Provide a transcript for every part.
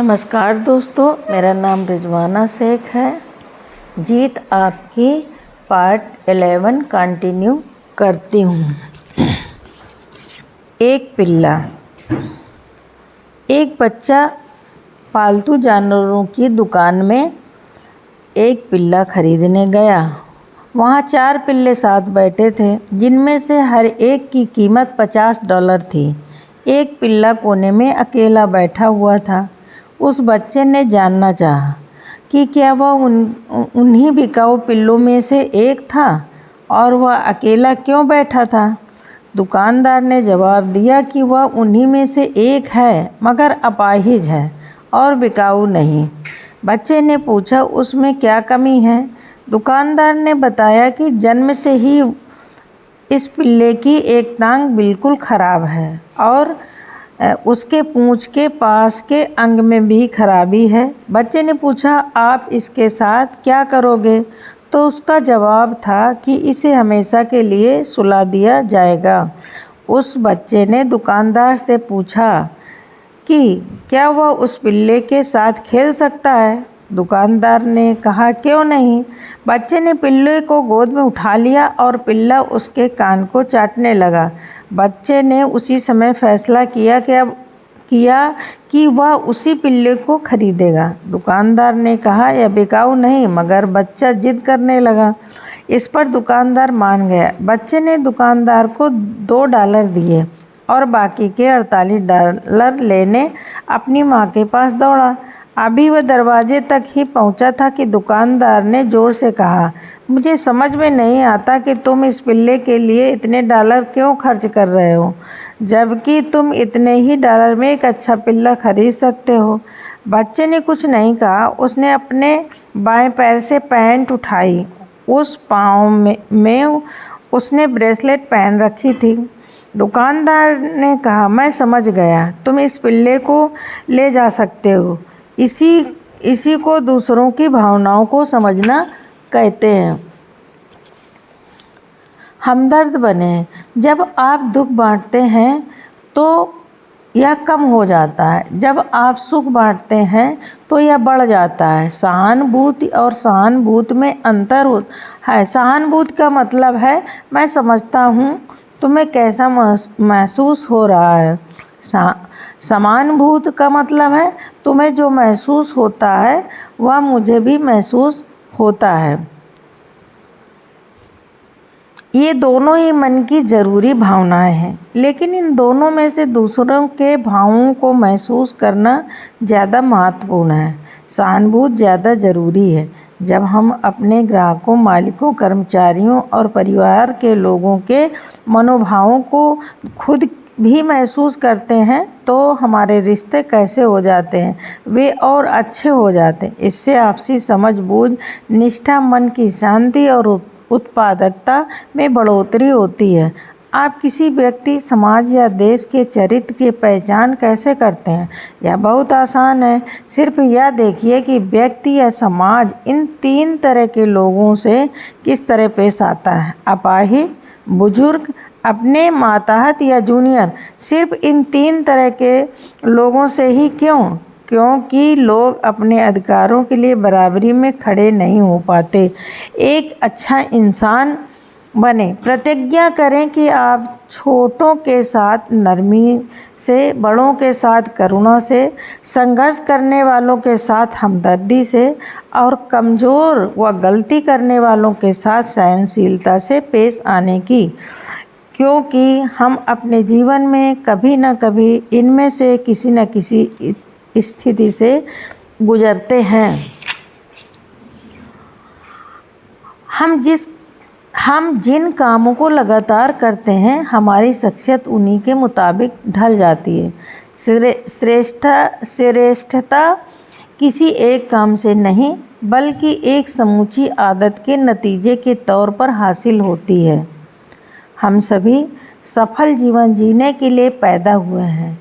नमस्कार दोस्तों, मेरा नाम रिजवाना शेख है। जीत आपकी पार्ट 11 कंटिन्यू करती हूँ। एक पिल्ला। एक बच्चा पालतू जानवरों की दुकान में एक पिल्ला खरीदने गया। वहाँ 4 पिल्ले साथ बैठे थे, जिनमें से हर एक की कीमत $50 थी। एक पिल्ला कोने में अकेला बैठा हुआ था। उस बच्चे ने जानना चाहा कि क्या वह उन्हीं बिकाऊ पिल्लों में से एक था और वह अकेला क्यों बैठा था। दुकानदार ने जवाब दिया कि वह उन्हीं में से एक है, मगर अपाहिज है और बिकाऊ नहीं। बच्चे ने पूछा, उसमें क्या कमी है। दुकानदार ने बताया कि जन्म से ही इस पिल्ले की एक टांग बिल्कुल खराब है और उसके पूंछ के पास के अंग में भी खराबी है। बच्चे ने पूछा, आप इसके साथ क्या करोगे। तो उसका जवाब था कि इसे हमेशा के लिए सुला दिया जाएगा। उस बच्चे ने दुकानदार से पूछा कि क्या वह उस पिल्ले के साथ खेल सकता है। दुकानदार ने कहा, क्यों नहीं। बच्चे ने पिल्ले को गोद में उठा लिया और पिल्ला उसके कान को चाटने लगा। बच्चे ने उसी समय फैसला किया कि वह उसी पिल्ले को खरीदेगा। दुकानदार ने कहा, यह बिकाऊ नहीं, मगर बच्चा जिद करने लगा। इस पर दुकानदार मान गया। बच्चे ने दुकानदार को $2 दिए और बाकी के $48 लेने अपनी माँ के पास दौड़ा। अभी वह दरवाजे तक ही पहुंचा था कि दुकानदार ने जोर से कहा, मुझे समझ में नहीं आता कि तुम इस पिल्ले के लिए इतने $1 क्यों खर्च कर रहे हो, जबकि तुम इतने ही $1 में एक अच्छा पिल्ला खरीद सकते हो। बच्चे ने कुछ नहीं कहा। उसने अपने बाएं पैर से पैंट उठाई। उस पाँव में उसने ब्रेसलेट पहन रखी थी। दुकानदार ने कहा, मैं समझ गया, तुम इस पिल्ले को ले जा सकते हो। इसी को दूसरों की भावनाओं को समझना कहते हैं। हमदर्द बने। जब आप दुख बांटते हैं तो यह कम हो जाता है, जब आप सुख बांटते हैं तो यह बढ़ जाता है। सहानुभूति और सहानुभूति में अंतर है। सहानुभूति का मतलब है, मैं समझता हूँ तुम्हें कैसा महसूस हो रहा है। समानुभूति का मतलब है, तुम्हें जो महसूस होता है वह मुझे भी महसूस होता है। ये दोनों ही मन की ज़रूरी भावनाएं हैं, लेकिन इन दोनों में से दूसरों के भावों को महसूस करना ज़्यादा महत्वपूर्ण है। सहानुभूति ज़्यादा ज़रूरी है। जब हम अपने ग्राहकों, मालिकों, कर्मचारियों और परिवार के लोगों के मनोभावों को खुद भी महसूस करते हैं तो हमारे रिश्ते कैसे हो जाते हैं, वे और अच्छे हो जाते हैं। इससे आपसी समझ, बूझ, निष्ठा, मन की शांति और उत्पादकता में बढ़ोतरी होती है। आप किसी व्यक्ति, समाज या देश के चरित्र की पहचान कैसे करते हैं। यह बहुत आसान है। सिर्फ यह देखिए कि व्यक्ति या समाज इन 3 तरह के लोगों से किस तरह पेश आता है। अपाहिज, बुजुर्ग, अपने मातहत या जूनियर। सिर्फ इन 3 तरह के लोगों से ही क्यों? क्योंकि लोग अपने अधिकारों के लिए बराबरी में खड़े नहीं हो पाते। एक अच्छा इंसान बने। प्रतिज्ञा करें कि आप छोटों के साथ नरमी से, बड़ों के साथ करुणा से, संघर्ष करने वालों के साथ हमदर्दी से और कमज़ोर व गलती करने वालों के साथ सहनशीलता से पेश आने की, क्योंकि हम अपने जीवन में कभी न कभी इनमें से किसी न किसी स्थिति से गुजरते हैं। हम जिन कामों को लगातार करते हैं, हमारी शख्सियत उन्हीं के मुताबिक ढल जाती है। श्रेष्ठता किसी एक काम से नहीं, बल्कि एक समूची आदत के नतीजे के तौर पर हासिल होती है। हम सभी सफल जीवन जीने के लिए पैदा हुए हैं,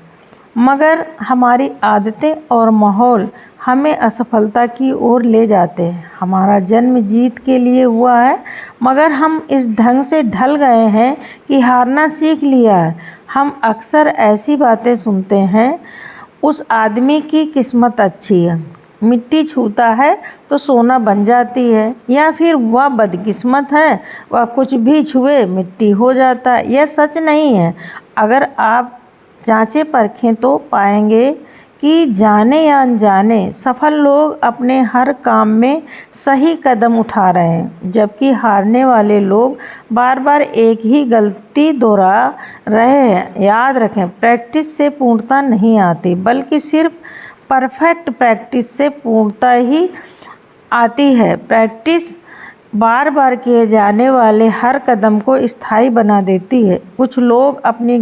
मगर हमारी आदतें और माहौल हमें असफलता की ओर ले जाते हैं। हमारा जन्म जीत के लिए हुआ है, मगर हम इस ढंग से ढल गए हैं कि हारना सीख लिया है। हम अक्सर ऐसी बातें सुनते हैं उस आदमी की किस्मत अच्छी है, मिट्टी छूता है तो सोना बन जाती है, या फिर वह बदकिस्मत है, वह कुछ भी छुए मिट्टी हो जाता है। यह सच नहीं है। अगर आप जांचें परखें तो पाएंगे कि जाने या अनजाने सफल लोग अपने हर काम में सही कदम उठा रहे हैं, जबकि हारने वाले लोग बार बार एक ही गलती दोहरा रहे हैं। याद रखें, प्रैक्टिस से पूर्णता नहीं आती, बल्कि सिर्फ परफेक्ट प्रैक्टिस से पूर्णता ही आती है। प्रैक्टिस बार बार किए जाने वाले हर कदम को स्थायी बना देती है। कुछ लोग अपनी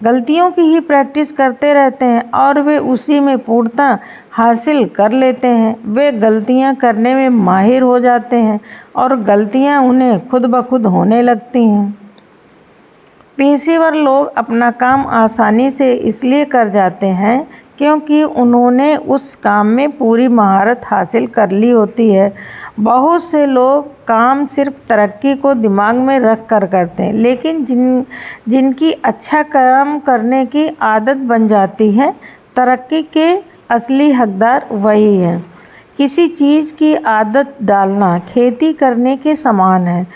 गलतियों की ही प्रैक्टिस करते रहते हैं और वे उसी में पूर्णता हासिल कर लेते हैं। वे गलतियां करने में माहिर हो जाते हैं और गलतियां उन्हें खुद ब खुद होने लगती हैं। पेशेवर लोग अपना काम आसानी से इसलिए कर जाते हैं क्योंकि उन्होंने उस काम में पूरी महारत हासिल कर ली होती है। बहुत से लोग काम सिर्फ तरक्की को दिमाग में रख कर करते हैं, लेकिन जिनकी अच्छा काम करने की आदत बन जाती है, तरक्की के असली हकदार वही हैं। किसी चीज़ की आदत डालना खेती करने के समान है।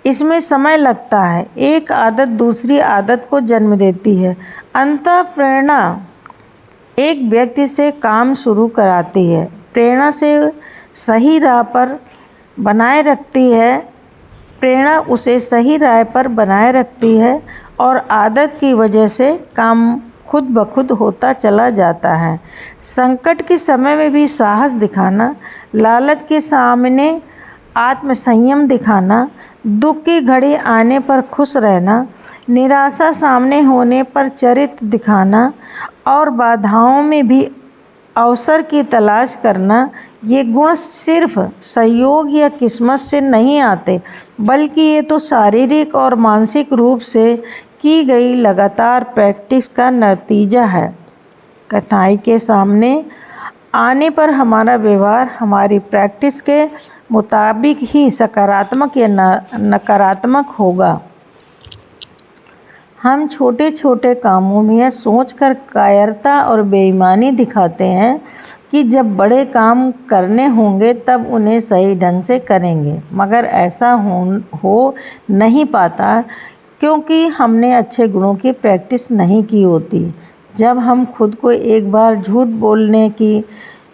इसमें समय लगता है। एक आदत दूसरी आदत को जन्म देती है। अंततः प्रेरणा एक व्यक्ति से काम शुरू कराती है, प्रेरणा से सही राह पर बनाए रखती है, प्रेरणा उसे सही राह पर बनाए रखती है और आदत की वजह से काम खुद ब खुद होता चला जाता है। संकट के समय में भी साहस दिखाना, लालच के सामने आत्मसंयम दिखाना, दुख की घड़ी आने पर खुश रहना, निराशा सामने होने पर चरित्र दिखाना और बाधाओं में भी अवसर की तलाश करना, ये गुण सिर्फ सहयोग या किस्मत से नहीं आते, बल्कि ये तो शारीरिक और मानसिक रूप से की गई लगातार प्रैक्टिस का नतीजा है। कठिनाई के सामने आने पर हमारा व्यवहार हमारी प्रैक्टिस के मुताबिक ही सकारात्मक या नकारात्मक होगा। हम छोटे छोटे कामों में यह सोचकर कायरता और बेईमानी दिखाते हैं कि जब बड़े काम करने होंगे तब उन्हें सही ढंग से करेंगे, मगर ऐसा हो नहीं पाता क्योंकि हमने अच्छे गुणों की प्रैक्टिस नहीं की होती। जब हम खुद को एक बार झूठ बोलने की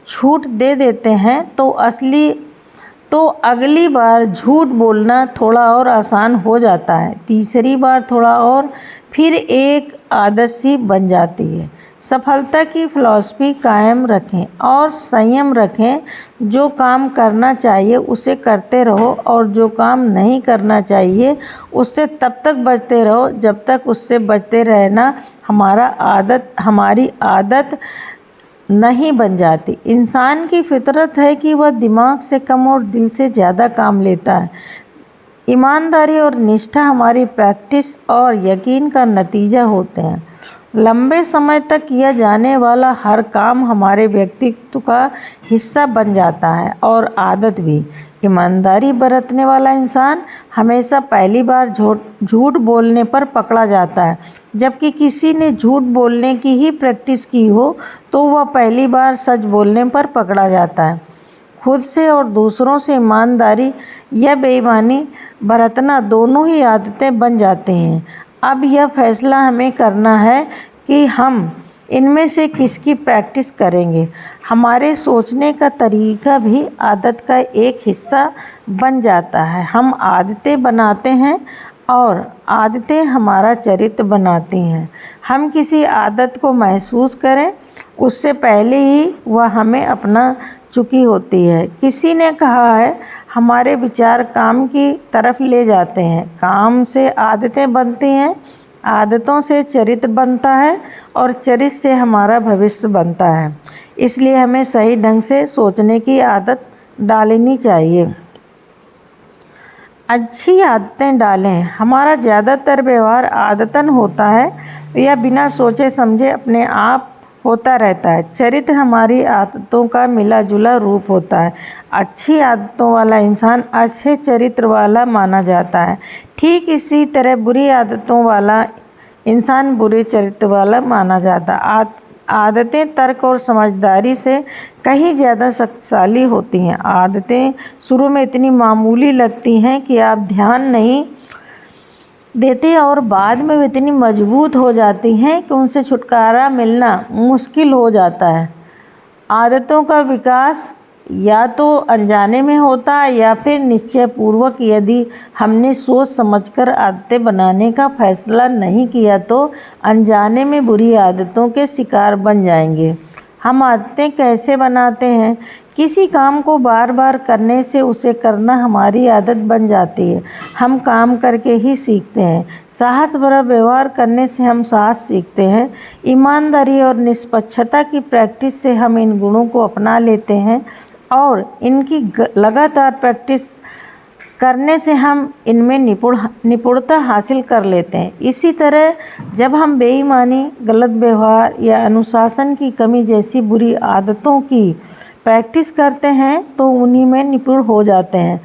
छूट दे देते हैं तो अगली बार झूठ बोलना थोड़ा और आसान हो जाता है, तीसरी बार थोड़ा और, फिर एक आदत सी बन जाती है। सफलता की फिलॉसफी कायम रखें और संयम रखें। जो काम करना चाहिए उसे करते रहो और जो काम नहीं करना चाहिए उससे तब तक बचते रहो जब तक उससे बचते रहना हमारी आदत नहीं बन जाती। इंसान की फितरत है कि वह दिमाग से कम और दिल से ज़्यादा काम लेता है। ईमानदारी और निष्ठा हमारी प्रैक्टिस और यकीन का नतीजा होते हैं। लंबे समय तक किया जाने वाला हर काम हमारे व्यक्तित्व का हिस्सा बन जाता है और आदत भी। ईमानदारी बरतने वाला इंसान हमेशा पहली बार झूठ बोलने पर पकड़ा जाता है, जबकि किसी ने झूठ बोलने की ही प्रैक्टिस की हो तो वह पहली बार सच बोलने पर पकड़ा जाता है। खुद से और दूसरों से ईमानदारी या बेईमानी बरतना दोनों ही आदतें बन जाते हैं। अब यह फैसला हमें करना है कि हम इनमें से किसकी प्रैक्टिस करेंगे। हमारे सोचने का तरीका भी आदत का एक हिस्सा बन जाता है। हम आदतें बनाते हैं और आदतें हमारा चरित्र बनाती हैं। हम किसी आदत को महसूस करें उससे पहले ही वह हमें अपना चुकी होती है। किसी ने कहा है, हमारे विचार काम की तरफ ले जाते हैं, काम से आदतें बनती हैं, आदतों से चरित्र बनता है और चरित्र से हमारा भविष्य बनता है। इसलिए हमें सही ढंग से सोचने की आदत डालनी चाहिए। अच्छी आदतें डालें। हमारा ज़्यादातर व्यवहार आदतन होता है या बिना सोचे समझे अपने आप होता रहता है। चरित्र हमारी आदतों का मिला जुला रूप होता है। अच्छी आदतों वाला इंसान अच्छे चरित्र वाला माना जाता है। ठीक इसी तरह बुरी आदतों वाला इंसान बुरे चरित्र वाला माना जाता। आदतें तर्क और समझदारी से कहीं ज़्यादा शक्तिशाली होती हैं। आदतें शुरू में इतनी मामूली लगती हैं कि आप ध्यान नहीं देते और बाद में वे इतनी मजबूत हो जाती हैं कि उनसे छुटकारा मिलना मुश्किल हो जाता है। आदतों का विकास या तो अनजाने में होता है या फिर निश्चयपूर्वक। यदि हमने सोच समझकर आदतें बनाने का फैसला नहीं किया तो अनजाने में बुरी आदतों के शिकार बन जाएंगे। हम आदतें कैसे बनाते हैं? किसी काम को बार बार करने से उसे करना हमारी आदत बन जाती है। हम काम करके ही सीखते हैं। साहस भरा व्यवहार करने से हम साहस सीखते हैं। ईमानदारी और निष्पक्षता की प्रैक्टिस से हम इन गुणों को अपना लेते हैं और इनकी लगातार प्रैक्टिस करने से हम इनमें निपुणता हासिल कर लेते हैं। इसी तरह जब हम बेईमानी, गलत व्यवहार या अनुशासन की कमी जैसी बुरी आदतों की प्रैक्टिस करते हैं तो उन्हीं में निपुण हो जाते हैं।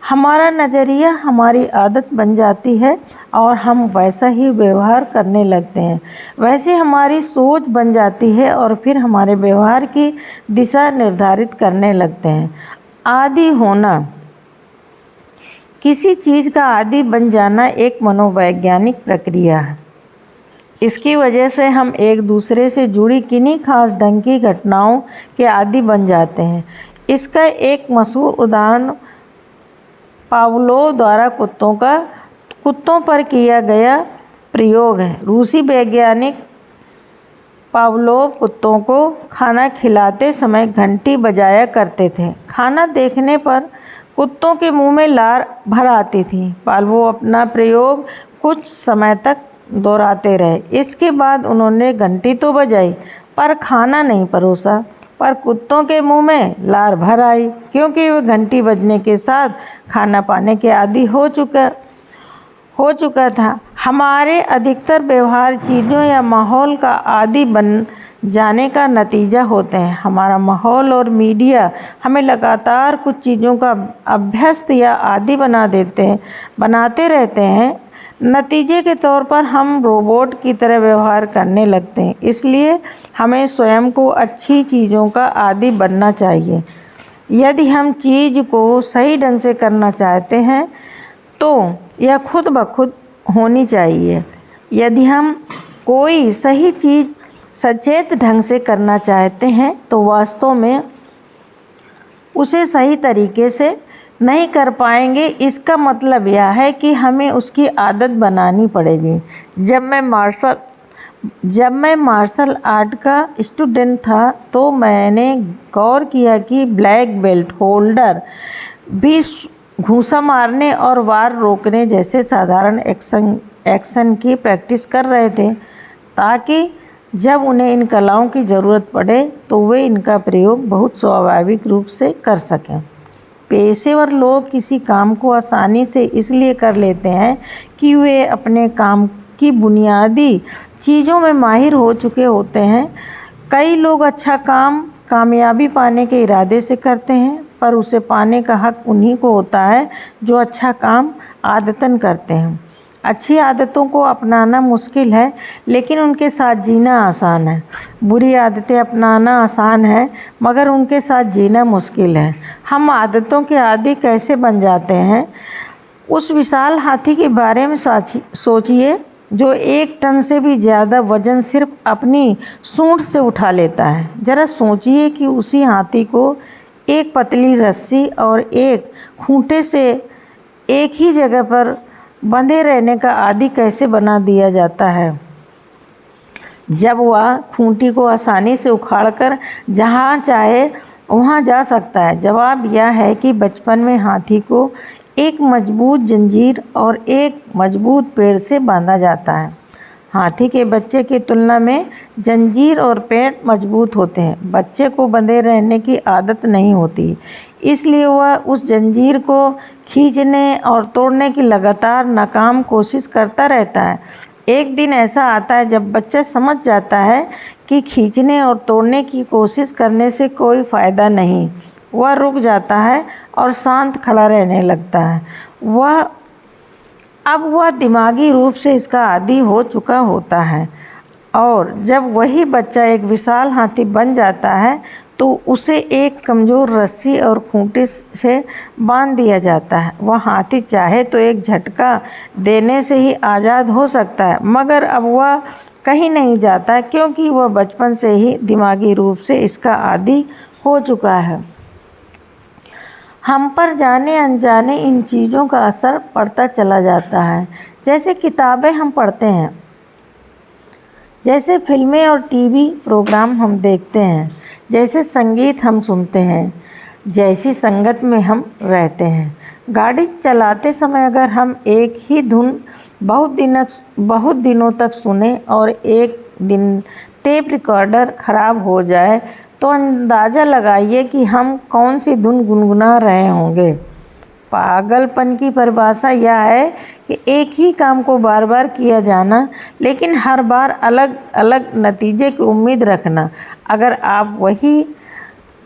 हमारा नज़रिया हमारी आदत बन जाती है और हम वैसा ही व्यवहार करने लगते हैं। वैसे हमारी सोच बन जाती है और फिर हमारे व्यवहार की दिशा निर्धारित करने लगते हैं। आदी होना। किसी चीज़ का आदी बन जाना एक मनोवैज्ञानिक प्रक्रिया है। इसकी वजह से हम एक दूसरे से जुड़ी किन्हीं खास ढंग की घटनाओं के आदी बन जाते हैं। इसका एक मशहूर उदाहरण पावलोव द्वारा कुत्तों पर किया गया प्रयोग है। रूसी वैज्ञानिक पावलोव कुत्तों को खाना खिलाते समय घंटी बजाया करते थे। खाना देखने पर कुत्तों के मुंह में लार भर आती थी। पावलोव अपना प्रयोग कुछ समय तक दोहराते रहे। इसके बाद उन्होंने घंटी तो बजाई पर खाना नहीं परोसा, पर कुत्तों के मुंह में लार भर आई, क्योंकि वे घंटी बजने के साथ खाना पाने के आदी हो चुका था। हमारे अधिकतर व्यवहार चीज़ों या माहौल का आदी बन जाने का नतीजा होते हैं। हमारा माहौल और मीडिया हमें लगातार कुछ चीज़ों का अभ्यस्त या आदी बनाते रहते हैं। नतीजे के तौर पर हम रोबोट की तरह व्यवहार करने लगते हैं। इसलिए हमें स्वयं को अच्छी चीज़ों का आदी बनना चाहिए। यदि हम चीज़ को सही ढंग से करना चाहते हैं तो यह खुद ब खुद होनी चाहिए। यदि हम कोई सही चीज़ सचेत ढंग से करना चाहते हैं तो वास्तव में उसे सही तरीके से नहीं कर पाएंगे। इसका मतलब यह है कि हमें उसकी आदत बनानी पड़ेगी। जब मैं मार्शल आर्ट का स्टूडेंट था तो मैंने गौर किया कि ब्लैक बेल्ट होल्डर भी घूंसा मारने और वार रोकने जैसे साधारण एक्शन की प्रैक्टिस कर रहे थे, ताकि जब उन्हें इन कलाओं की ज़रूरत पड़े तो वे इनका प्रयोग बहुत स्वाभाविक रूप से कर सकें। पेशेवर लोग किसी काम को आसानी से इसलिए कर लेते हैं कि वे अपने काम की बुनियादी चीज़ों में माहिर हो चुके होते हैं। कई लोग अच्छा काम कामयाबी पाने के इरादे से करते हैं, पर उसे पाने का हक उन्हीं को होता है जो अच्छा काम आदतन करते हैं। अच्छी आदतों को अपनाना मुश्किल है, लेकिन उनके साथ जीना आसान है। बुरी आदतें अपनाना आसान है, मगर उनके साथ जीना मुश्किल है। हम आदतों के आदी कैसे बन जाते हैं? उस विशाल हाथी के बारे में सोचिए जो 1 टन से भी ज़्यादा वज़न सिर्फ अपनी सूंड से उठा लेता है। ज़रा सोचिए कि उसी हाथी को एक पतली रस्सी और एक खूंटे से एक ही जगह पर बंधे रहने का आदी कैसे बना दिया जाता है, जब वह खूंटी को आसानी से उखाड़कर जहाँ चाहे वहाँ जा सकता है। जवाब यह है कि बचपन में हाथी को एक मजबूत जंजीर और एक मजबूत पेड़ से बांधा जाता है। हाथी के बच्चे की तुलना में जंजीर और पेड़ मजबूत होते हैं। बच्चे को बंधे रहने की आदत नहीं होती, इसलिए वह उस जंजीर को खींचने और तोड़ने की लगातार नाकाम कोशिश करता रहता है। एक दिन ऐसा आता है जब बच्चा समझ जाता है कि खींचने और तोड़ने की कोशिश करने से कोई फ़ायदा नहीं। वह रुक जाता है और शांत खड़ा रहने लगता है। वह अब वह दिमागी रूप से इसका आदी हो चुका होता है और जब वही बच्चा एक विशाल हाथी बन जाता है तो उसे एक कमज़ोर रस्सी और खूंटी से बांध दिया जाता है। वह हाथी चाहे तो एक झटका देने से ही आज़ाद हो सकता है, मगर अब वह कहीं नहीं जाता क्योंकि वह बचपन से ही दिमागी रूप से इसका आदी हो चुका है। हम पर जाने अनजाने इन चीज़ों का असर पड़ता चला जाता है। जैसे किताबें हम पढ़ते हैं, जैसे फिल्में और टीवी प्रोग्राम हम देखते हैं, जैसे संगीत हम सुनते हैं, जैसी संगत में हम रहते हैं। गाड़ी चलाते समय अगर हम एक ही धुन बहुत दिनों तक सुने और एक दिन टेप रिकॉर्डर खराब हो जाए तो अंदाज़ा लगाइए कि हम कौन सी धुन गुनगुना रहे होंगे। पागलपन की परिभाषा यह है कि एक ही काम को बार बार किया जाना, लेकिन हर बार अलग अलग नतीजे की उम्मीद रखना। अगर आप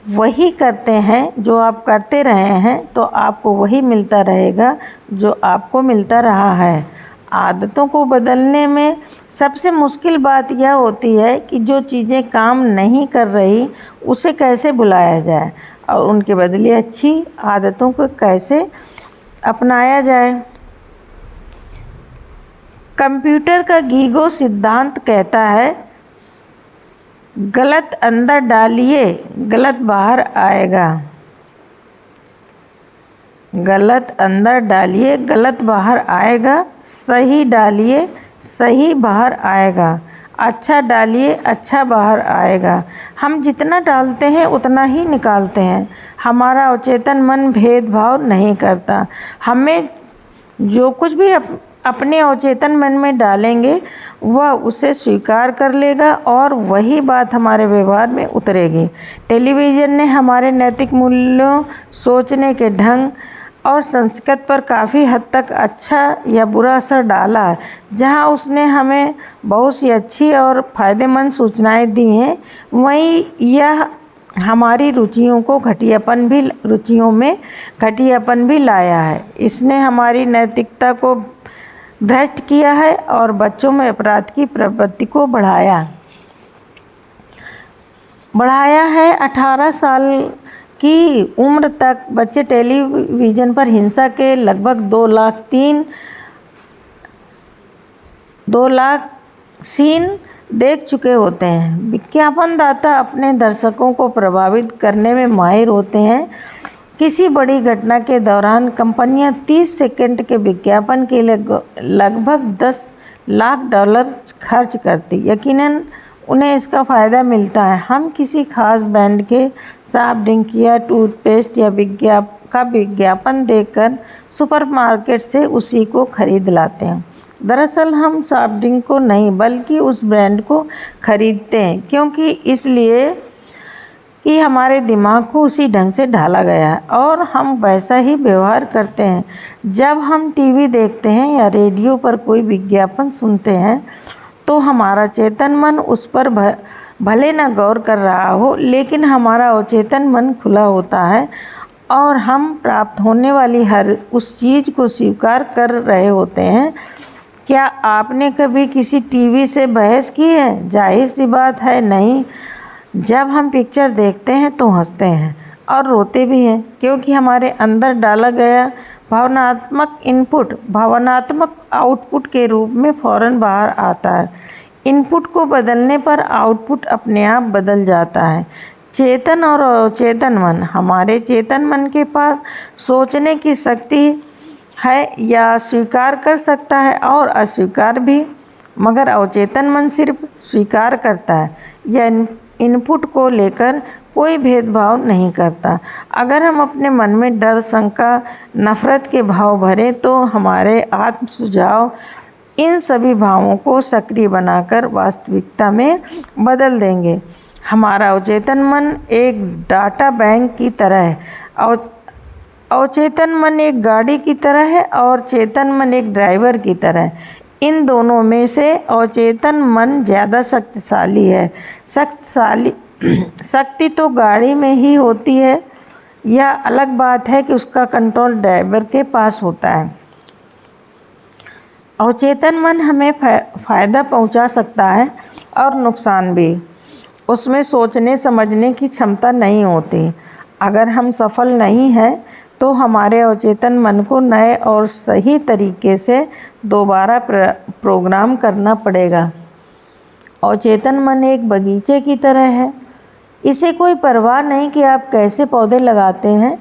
वही करते हैं जो आप करते रहे हैं तो आपको वही मिलता रहेगा जो आपको मिलता रहा है। आदतों को बदलने में सबसे मुश्किल बात यह होती है कि जो चीज़ें काम नहीं कर रही उसे कैसे भुलाया जाए और उनके बदले अच्छी आदतों को कैसे अपनाया जाए। कंप्यूटर का गीगो सिद्धांत कहता है, गलत अंदर डालिए गलत बाहर आएगा। गलत अंदर डालिए गलत बाहर आएगा, सही डालिए सही बाहर आएगा, अच्छा डालिए अच्छा बाहर आएगा। हम जितना डालते हैं उतना ही निकालते हैं। हमारा अवचेतन मन भेदभाव नहीं करता। हमें जो कुछ भी अपने अवचेतन मन में डालेंगे वह उसे स्वीकार कर लेगा और वही बात हमारे व्यवहार में उतरेगी। टेलीविज़न ने हमारे नैतिक मूल्यों, सोचने के ढंग और संस्कृति पर काफ़ी हद तक अच्छा या बुरा असर डाला है। जहां उसने हमें बहुत सी अच्छी और फ़ायदेमंद सूचनाएं दी हैं, वहीं यह हमारी रुचियों में घटियापन भी लाया है। इसने हमारी नैतिकता को भ्रष्ट किया है और बच्चों में अपराध की प्रवृत्ति को बढ़ाया है। 18 साल की उम्र तक बच्चे टेलीविज़न पर हिंसा के लगभग 2 लाख सीन देख चुके होते हैं। विज्ञापनदाता अपने दर्शकों को प्रभावित करने में माहिर होते हैं। किसी बड़ी घटना के दौरान कंपनियां 30 सेकंड के विज्ञापन के लिए लगभग $10 लाख खर्च करती। यकीनन उन्हें इसका फ़ायदा मिलता है। हम किसी खास ब्रांड के सॉफ्ट ड्रिंक या टूथपेस्ट या विज्ञापन देखकर सुपरमार्केट से उसी को खरीद लाते हैं। दरअसल हम सॉफ्ट ड्रिंक को नहीं बल्कि उस ब्रांड को खरीदते हैं क्योंकि इसलिए कि हमारे दिमाग को उसी ढंग से ढाला गया है और हम वैसा ही व्यवहार करते हैं। जब हम टीवी देखते हैं या रेडियो पर कोई विज्ञापन सुनते हैं तो हमारा चेतन मन उस पर भले न गौर कर रहा हो, लेकिन हमारा अवचेतन मन खुला होता है और हम प्राप्त होने वाली हर उस चीज़ को स्वीकार कर रहे होते हैं। क्या आपने कभी किसी टीवी से बहस की है? जाहिर सी बात है नहीं। जब हम पिक्चर देखते हैं तो हंसते हैं और रोते भी हैं क्योंकि हमारे अंदर डाला गया भावनात्मक इनपुट भावनात्मक आउटपुट के रूप में फ़ौरन बाहर आता है। इनपुट को बदलने पर आउटपुट अपने आप बदल जाता है। चेतन और अवचेतन मन। हमारे चेतन मन के पास सोचने की शक्ति है या स्वीकार कर सकता है और अस्वीकार भी, मगर अवचेतन मन सिर्फ स्वीकार करता है। यह इनपुट को लेकर कोई भेदभाव नहीं करता। अगर हम अपने मन में डर, शंका, नफरत के भाव भरें तो हमारे आत्म सुझाव इन सभी भावों को सक्रिय बनाकर वास्तविकता में बदल देंगे। हमारा अवचेतन मन एक डाटा बैंक की तरह है। अवचेतन मन एक गाड़ी की तरह है और चेतन मन एक ड्राइवर की तरह है। इन दोनों में से अवचेतन मन ज़्यादा शक्तिशाली है। शक्ति तो गाड़ी में ही होती है। यह अलग बात है कि उसका कंट्रोल ड्राइवर के पास होता है। अवचेतन मन हमें फ़ायदा पहुंचा सकता है और नुकसान भी। उसमें सोचने समझने की क्षमता नहीं होती। अगर हम सफल नहीं हैं तो हमारे अवचेतन मन को नए और सही तरीके से दोबारा प्रोग्राम करना पड़ेगा। अवचेतन मन एक बगीचे की तरह है। इसे कोई परवाह नहीं कि आप कैसे पौधे लगाते हैं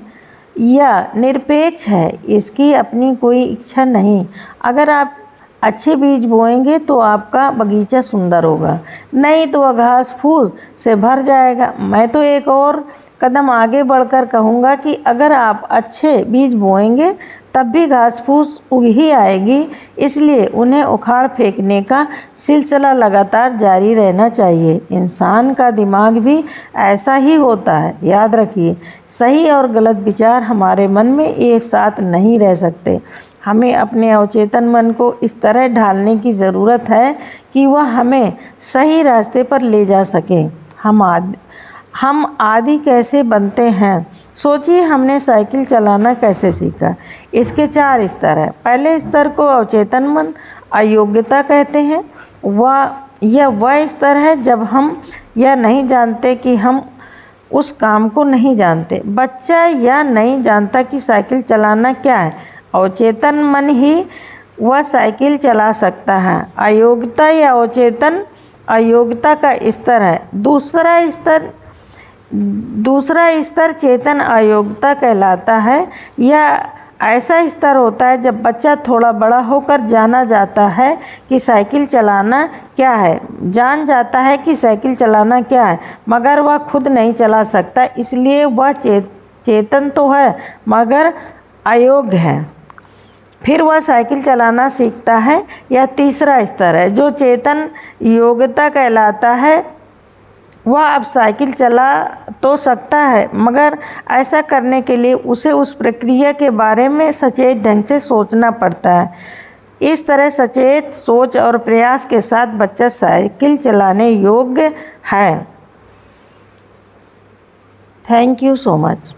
या निरपेक्ष है, इसकी अपनी कोई इच्छा नहीं। अगर आप अच्छे बीज बोएंगे तो आपका बगीचा सुंदर होगा, नहीं तो वह घास फूस से भर जाएगा। मैं तो एक और कदम आगे बढ़कर कहूँगा कि अगर आप अच्छे बीज बोएंगे तब भी घास फूस उग ही आएगी, इसलिए उन्हें उखाड़ फेंकने का सिलसिला लगातार जारी रहना चाहिए। इंसान का दिमाग भी ऐसा ही होता है। याद रखिए, सही और गलत विचार हमारे मन में एक साथ नहीं रह सकते। हमें अपने अवचेतन मन को इस तरह ढालने की ज़रूरत है कि वह हमें सही रास्ते पर ले जा सके। हम आदि कैसे बनते हैं? सोचिए, हमने साइकिल चलाना कैसे सीखा? इसके 4 स्तर हैं। पहले स्तर को अवचेतन मन अयोग्यता कहते हैं। वह स्तर है जब हम यह नहीं जानते कि हम उस काम को नहीं जानते। बच्चा यह नहीं जानता कि साइकिल चलाना क्या है। अवचेतन मन ही वह साइकिल चला सकता है। अयोग्यता या अवचेतन अयोग्यता का स्तर है। दूसरा स्तर चेतन अयोग्यता कहलाता है। यह ऐसा स्तर होता है जब बच्चा थोड़ा बड़ा होकर जान जाता है कि साइकिल चलाना क्या है, मगर वह खुद नहीं चला सकता, इसलिए वह चेतन तो है मगर अयोग्य है। फिर वह साइकिल चलाना सीखता है। यह तीसरा स्तर है जो चेतन योग्यता कहलाता है। वह अब साइकिल चला तो सकता है, मगर ऐसा करने के लिए उसे उस प्रक्रिया के बारे में सचेत ढंग से सोचना पड़ता है। इस तरह सचेत सोच और प्रयास के साथ बच्चा साइकिल चलाने योग्य है। Thank you so much.